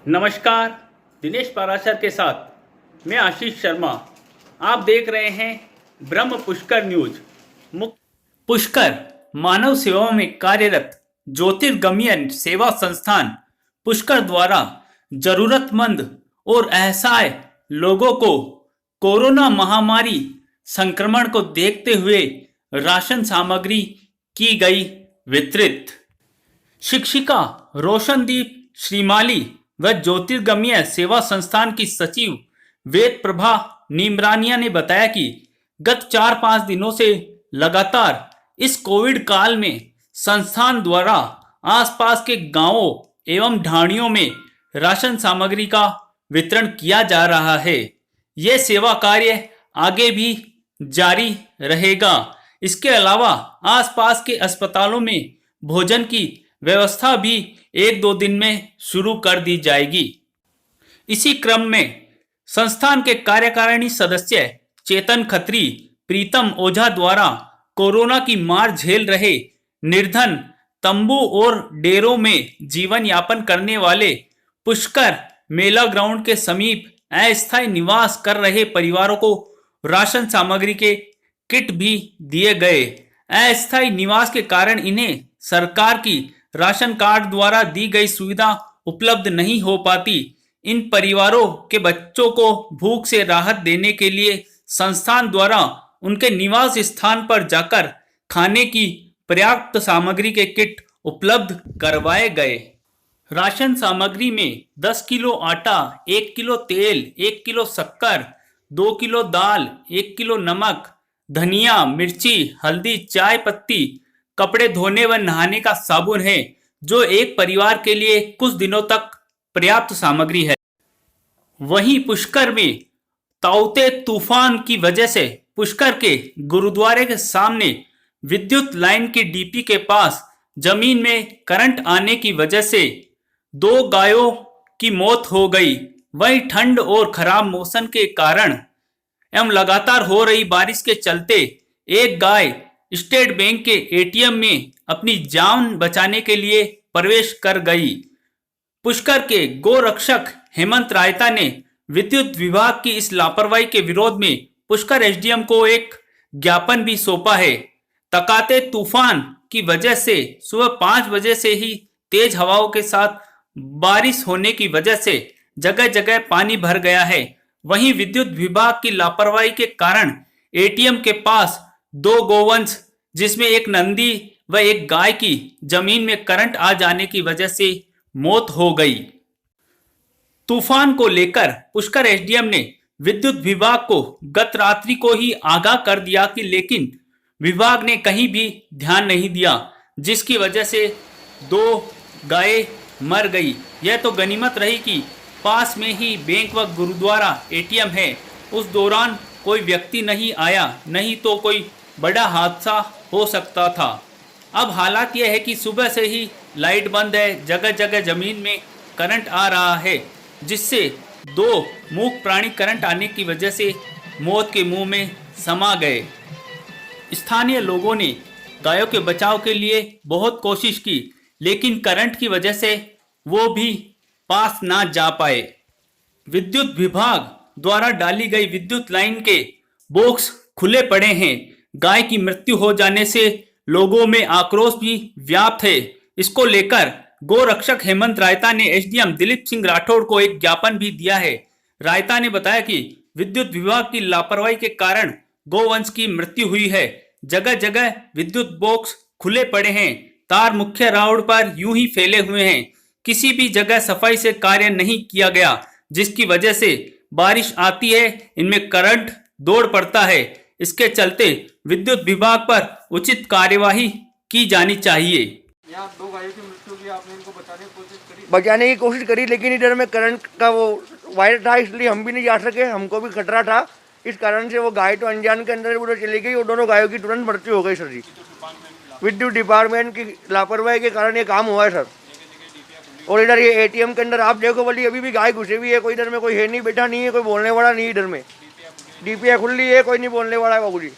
नमस्कार। दिनेश पाराशर के साथ मैं आशीष शर्मा। आप देख रहे हैं ब्रह्म पुष्कर न्यूज। पुष्कर मानव सेवा में कार्यरत ज्योतिर्गमय सेवा संस्थान पुष्कर द्वारा जरूरतमंद और असहाय लोगों को कोरोना महामारी संक्रमण को देखते हुए राशन सामग्री की गई वितरित। शिक्षिका रोशनदीप श्रीमाली व ज्योतिर्गमय सेवा संस्थान की सचिव वेद प्रभा नीमरानिया ने बताया कि गत 4-5 दिनों से लगातार इस कोविड काल में संस्थान द्वारा आसपास के गांवों एवं ढाणियों में राशन सामग्री का वितरण किया जा रहा है। यह सेवा कार्य आगे भी जारी रहेगा। इसके अलावा आसपास के अस्पतालों में भोजन की व्यवस्था भी 1-2 दिन में शुरू कर दी जाएगी। इसी क्रम में संस्थान के कार्यकारिणी सदस्य चेतन खत्री, प्रीतम ओझा द्वारा कोरोना की मार झेल रहे निर्धन तंबू और डेरों में जीवन यापन करने वाले पुष्कर मेला ग्राउंड के समीप अस्थायी निवास कर रहे परिवारों को राशन सामग्री के किट भी दिए गए। अस्थायी निवास के कारण इन्हें सरकार की राशन कार्ड द्वारा दी गई सुविधा उपलब्ध नहीं हो पाती। इन परिवारों के बच्चों को भूख से राहत देने के लिए संस्थान द्वारा उनके निवास स्थान पर जाकर खाने की पर्याप्त सामग्री के किट उपलब्ध करवाए गए। राशन सामग्री में 10 किलो आटा, 1 किलो तेल, 1 किलो शक्कर, 2 किलो दाल, 1 किलो नमक, धनिया, मिर्ची, हल्दी, चाय पत्ती, कपड़े धोने व नहाने का साबुन है, जो एक परिवार के लिए कुछ दिनों तक पर्याप्त सामग्री है। वहीं पुष्कर में ताउते तूफान की वजह से पुष्कर के गुरुद्वारे के सामने विद्युत लाइन की डीपी के पास जमीन में करंट आने की वजह से 2 गायों की मौत हो गई। वहीं ठंड और खराब मौसम के कारण एवं लगातार हो रही बारिश के चलते एक गाय स्टेट बैंक के एटीएम में अपनी जान बचाने के लिए प्रवेश कर गई। पुष्कर के गोरक्षक हेमंत रायता ने विद्युत विभाग की इस लापरवाही के विरोध में पुष्कर एसडीएम को एक ज्ञापन भी सौंपा है। तकाते तूफान की वजह से सुबह 5 बजे से ही तेज हवाओं के साथ बारिश होने की वजह से जगह जगह पानी भर गया है। वहीं विद्युत विभाग की लापरवाही के कारण एटीएम के पास 2 गोवंश जिसमें एक नंदी व एक गाय की जमीन में करंट आ जाने की वजह से मौत हो गई। तूफान को लेकर पुष्कर एसडीएम ने विद्युत विभाग को गत रात्रि को ही आगाह कर दिया कि लेकिन विभाग ने कहीं भी ध्यान नहीं दिया, जिसकी वजह से 2 गायें मर गई। यह तो गनीमत रही कि पास में ही बैंक व गुरुद्वारा एटीएम है। उस दौरान कोई व्यक्ति नहीं आया, नहीं तो कोई बड़ा हादसा हो सकता था। अब हालात यह है कि सुबह से ही लाइट बंद है, जगह जगह जमीन में करंट आ रहा है, जिससे 2 मूक प्राणी करंट आने की वजह से मौत के मुंह में समा गए। स्थानीय लोगों ने गायों के बचाव के लिए बहुत कोशिश की, लेकिन करंट की वजह से वो भी पास ना जा पाए। विद्युत विभाग द्वारा डाली गई विद्युत लाइन के बॉक्स खुले पड़े हैं। गाय की मृत्यु हो जाने से लोगों में आक्रोश भी व्याप्त है। इसको लेकर गोरक्षक हेमंत रायता ने एसडीएम दिलीप सिंह राठौड़ को एक ज्ञापन भी दिया है। रायता ने बताया कि विद्युत विभाग की लापरवाही के कारण गोवंश की मृत्यु हुई है। जगह जगह विद्युत बॉक्स खुले पड़े हैं, तार मुख्य रोड पर यूं ही फैले हुए हैं। किसी भी जगह सफाई से कार्य नहीं किया गया, जिसकी वजह से बारिश आती है, इनमें करंट दौड़ पड़ता है। इसके चलते विद्युत विभाग पर उचित कार्यवाही की जानी चाहिए। यहाँ 2 गायों की मृत्यु हुई, आपने इनको बचाने की कोशिश करी, लेकिन इधर में करंट का वो वायर था, इसलिए हम भी नहीं जा सके, हमको भी खतरा था। इस कारण से वो गाय तो अनजान के अंदर उधर चली गई और दोनों गायों की तुरंत मृत्यु हो गई सर जी। विद्युत डिपार्टमेंट की लापरवाही के कारण ये काम हुआ है सर। और इधर ये एटीएम के अंदर आप देखो बोली अभी भी गाय घुसे हुई है, कोई इधर में कोई है नहीं, बैठा नहीं है, कोई बोलने वाला नहीं, इधर में डीपीआई खुली है, कोई नहीं बोलने वाला है बाबू जी।